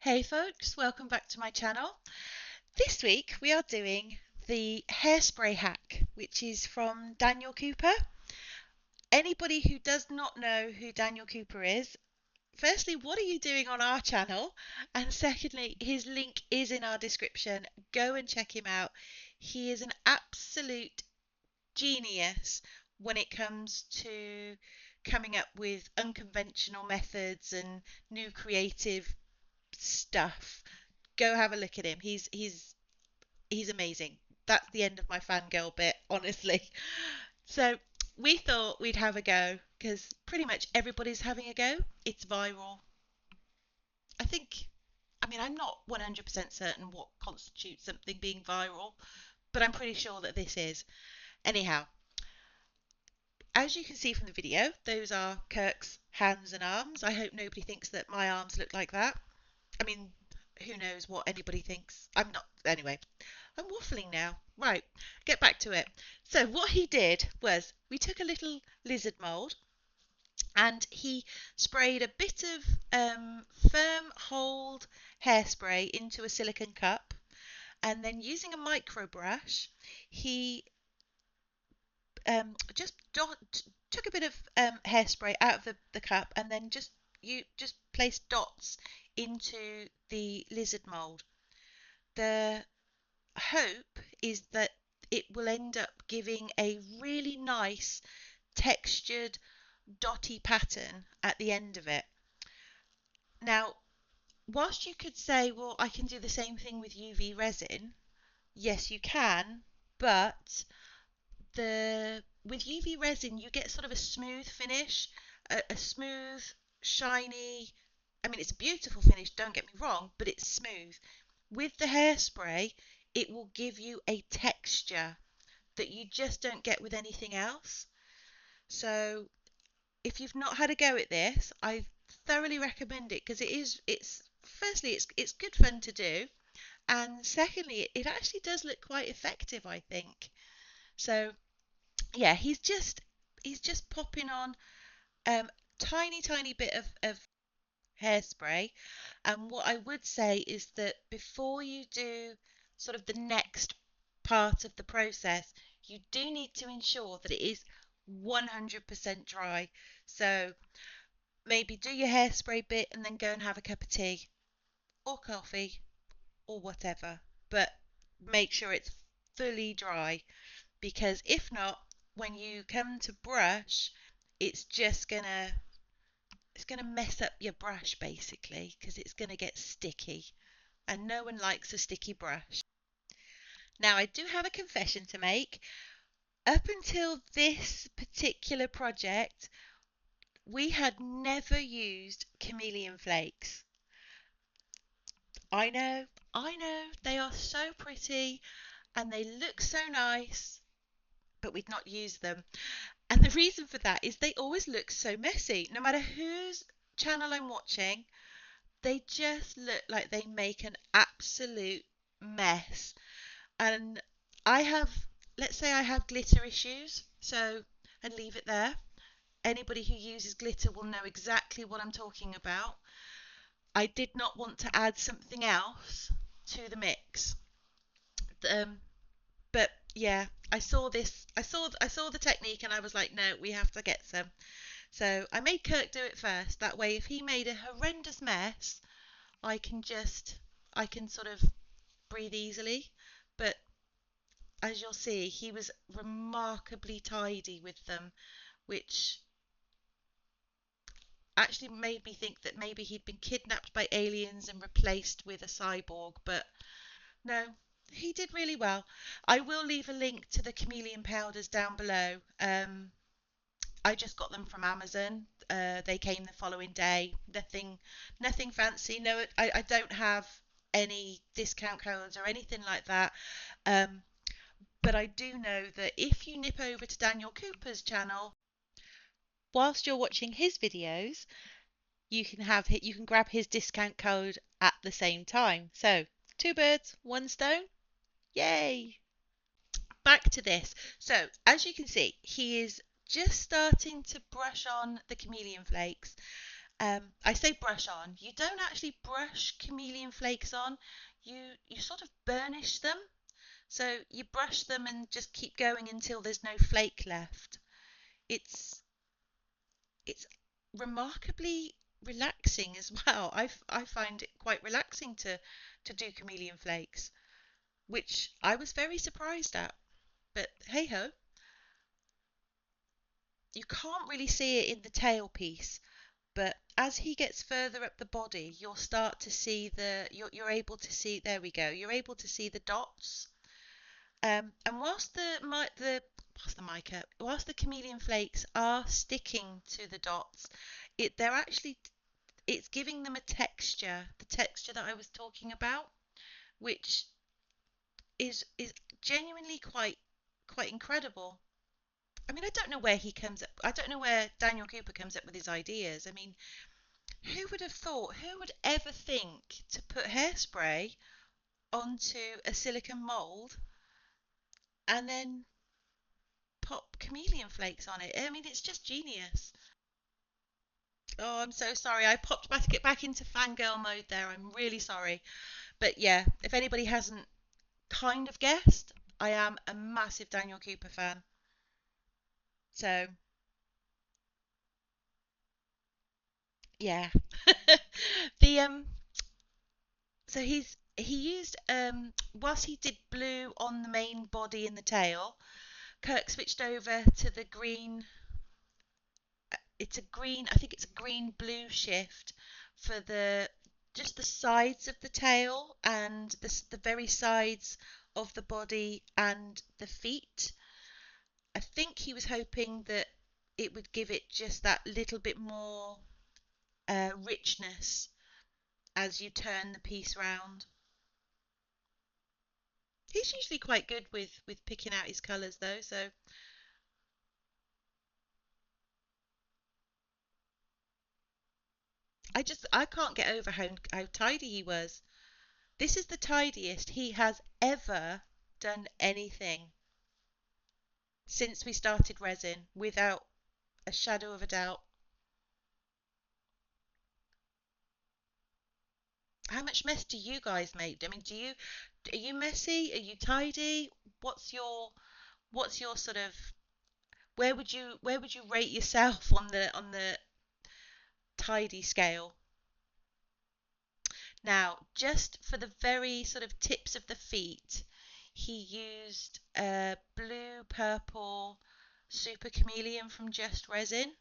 Hey folks, welcome back to my channel. This week we are doing the hairspray hack, which is from Daniel Cooper. Anybody who does not know who Daniel Cooper is, firstly, what are you doing on our channel? And secondly, his link is in our description. Go and check him out. He is an absolute genius when it comes to coming up with unconventional methods and new creative stuff. Go have a look at him. He's amazing. That's the end of my fangirl bit, honestly. So we thought we'd have a go because pretty much everybody's having a go. It's viral. I think, I'm not 100% certain what constitutes something being viral, but I'm pretty sure that this is. Anyhow, as you can see from the video, those are Kirk's hands and arms. I hope nobody thinks that my arms look like that. I mean, who knows what anybody thinks. I'm not, anyway. I'm waffling now. Right, get back to it. So what he did was we took a little lizard mould and he sprayed a bit of firm hold hairspray into a silicone cup, and then using a micro brush he just took a bit of hairspray out of the cup, and then just placed dots into the lizard mould. The hope is that it will end up giving a really nice textured dotty pattern at the end of it. Now, whilst you could say, well, I can do the same thing with UV resin, yes you can, but with UV resin you get sort of a smooth finish, a smooth, shiny, it's a beautiful finish, don't get me wrong, but it's smooth. With the hairspray, it will give you a texture that you just don't get with anything else. So if you've not had a go at this, I thoroughly recommend it because it's good fun to do, and secondly, it actually does look quite effective, I think. So yeah, he's just popping on tiny bit of hairspray. And what I would say is that before you do sort of the next part of the process, you do need to ensure that it is 100% dry. So maybe do your hairspray bit and then go and have a cup of tea or coffee or whatever, but make sure it's fully dry, because if not, when you come to brush, it's gonna mess up your brush basically, because it's gonna get sticky, and no one likes a sticky brush. Now, I do have a confession to make. Up until this particular project, we had never used Chameleon flakes. I know, they are so pretty and they look so nice, but we'd not used them. And the reason for that is they always look so messy. No matter whose channel I'm watching, they just look like they make an absolute mess. And let's say I have glitter issues, and leave it there. Anybody who uses glitter will know exactly what I'm talking about. I did not want to add something else to the mix. But yeah, I saw the technique and I was like, no, we have to get some. So I made Kirk do it first. That way, if he made a horrendous mess, I can sort of breathe easily. But as you'll see, he was remarkably tidy with them, which actually made me think that maybe he'd been kidnapped by aliens and replaced with a cyborg. But no, he did really well. I will leave a link to the chameleon powders down below. I just got them from Amazon. They came the following day. Nothing fancy. No, I don't have any discount codes or anything like that. But I do know that if you nip over to Daniel Cooper's channel, whilst you're watching his videos, you can grab his discount code at the same time. So 2 birds, 1 stone. Yay! Back to this. So as you can see, he is just starting to brush on the chameleon flakes, I say brush on. You don't actually brush chameleon flakes on. You sort of burnish them. So you brush them and just keep going until there's no flake left. It's it's remarkably relaxing as well. I find it quite relaxing to do chameleon flakes, which I was very surprised at. But hey ho, you can't really see it in the tail piece. But as he gets further up the body, you'll start to see you're able to see, there we go, you're able to see the dots. And whilst the chameleon flakes are sticking to the dots, they're actually, it's giving them a texture, the texture that I was talking about, which is genuinely quite incredible. I mean, I don't know where he comes up. I don't know where Daniel Cooper comes up with his ideas. I mean, who would have thought? Who would ever think to put hairspray onto a silicone mold and then pop chameleon flakes on it? I mean, it's just genius. Oh, I'm so sorry. I popped back into fangirl mode there. I'm really sorry. But yeah, if anybody hasn't kind of guessed, I am a massive Daniel Cooper fan. So yeah. the So he used whilst he did blue on the main body and the tail, Kirk switched over to the green. It's a green. I think it's a green blue shift for the just the sides of the tail and the very sides of the body and the feet. I think he was hoping that it would give it just that little bit more richness as you turn the piece round. He's usually quite good with picking out his colours though, so I can't get over how tidy he was. This is the tidiest he has ever done anything since we started resin, without a shadow of a doubt. How much mess do you guys make? I mean, are you messy? Are you tidy? What's your what's your sort of, where would you rate yourself on the tidy scale? Now, just for the very sort of tips of the feet, he used a blue purple super chameleon from Just Resin.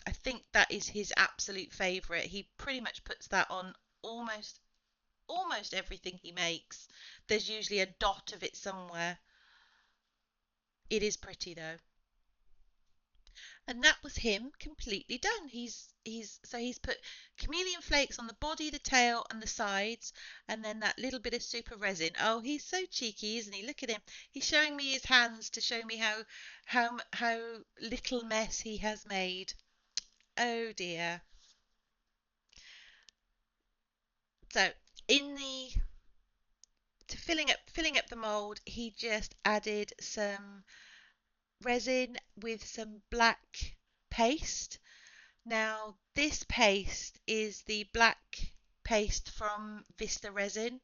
I think that is his absolute favourite. He pretty much puts that on almost almost everything he makes. There's usually a dot of it somewhere. It is pretty though. And that was him completely done. He's put chameleon flakes on the body, the tail, and the sides, and then that little bit of super resin. Oh, he's so cheeky, isn't he? Look at him. He's showing me his hands to show me how little mess he has made. Oh dear. So in the to filling up the mold, he just added some resin with some black paste. Now, this paste is the black paste from Vista Resin.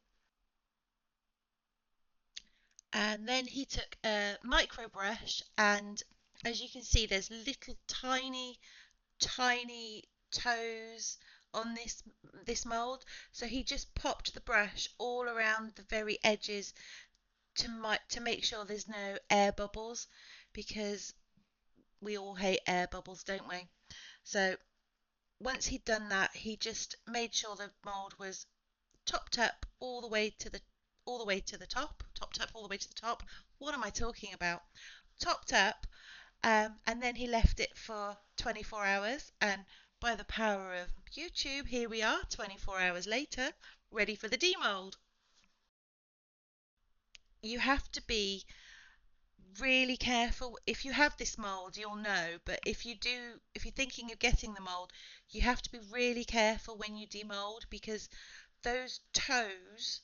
And then he took a micro brush, and as you can see, there's little tiny toes on this mold. So he just popped the brush all around the very edges to make sure there's no air bubbles, because we all hate air bubbles, don't we? So once he'd done that, he just made sure the mold was topped up all the way to the top, topped up all the way to the top. What am I talking about? Topped up, and then he left it for 24 hours. And by the power of YouTube, here we are, 24 hours later, ready for the demold. You have to be really careful. If you have this mold, you'll know, but if you're thinking of getting the mold, you have to be really careful when you demold, because those toes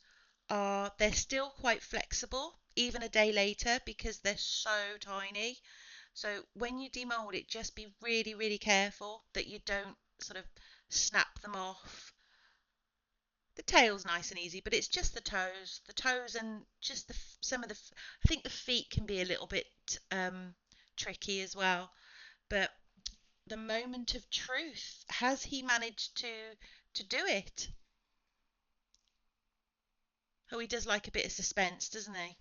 they're still quite flexible even a day later, because they're so tiny. So when you demold it, just be really, really careful that you don't sort of snap them off. The tail's nice and easy, but it's just the toes, and just some of the. I think the feet can be a little bit tricky as well. But the moment of truth, has he managed to do it? Oh, he does like a bit of suspense, doesn't he?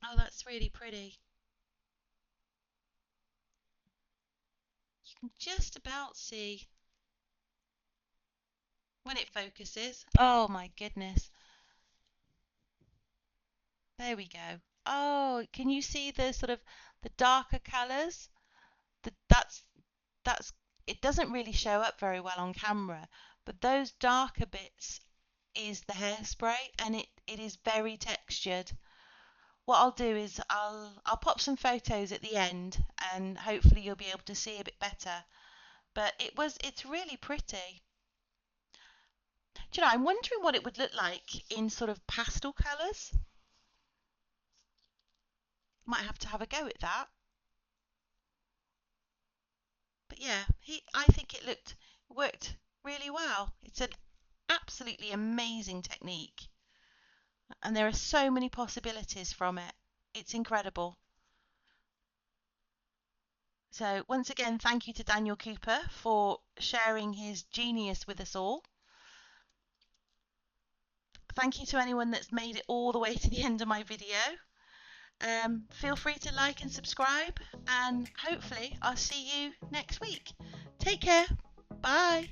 Oh, that's really pretty. You can just about see when it focuses. Oh my goodness. There we go. Oh, can you see the sort of the darker colours? That's it doesn't really show up very well on camera, but those darker bits is the hairspray, and it is very textured. What I'll do is I'll pop some photos at the end, and hopefully you'll be able to see a bit better. But it's really pretty. Do you know, I'm wondering what it would look like in sort of pastel colours. Might have to have a go at that. But yeah, I think it worked really well. It's an absolutely amazing technique, and there are so many possibilities from it. It's incredible. So once again, thank you to Daniel Cooper for sharing his genius with us all. Thank you to anyone that's made it all the way to the end of my video. Feel free to like and subscribe, and hopefully I'll see you next week. Take care. Bye.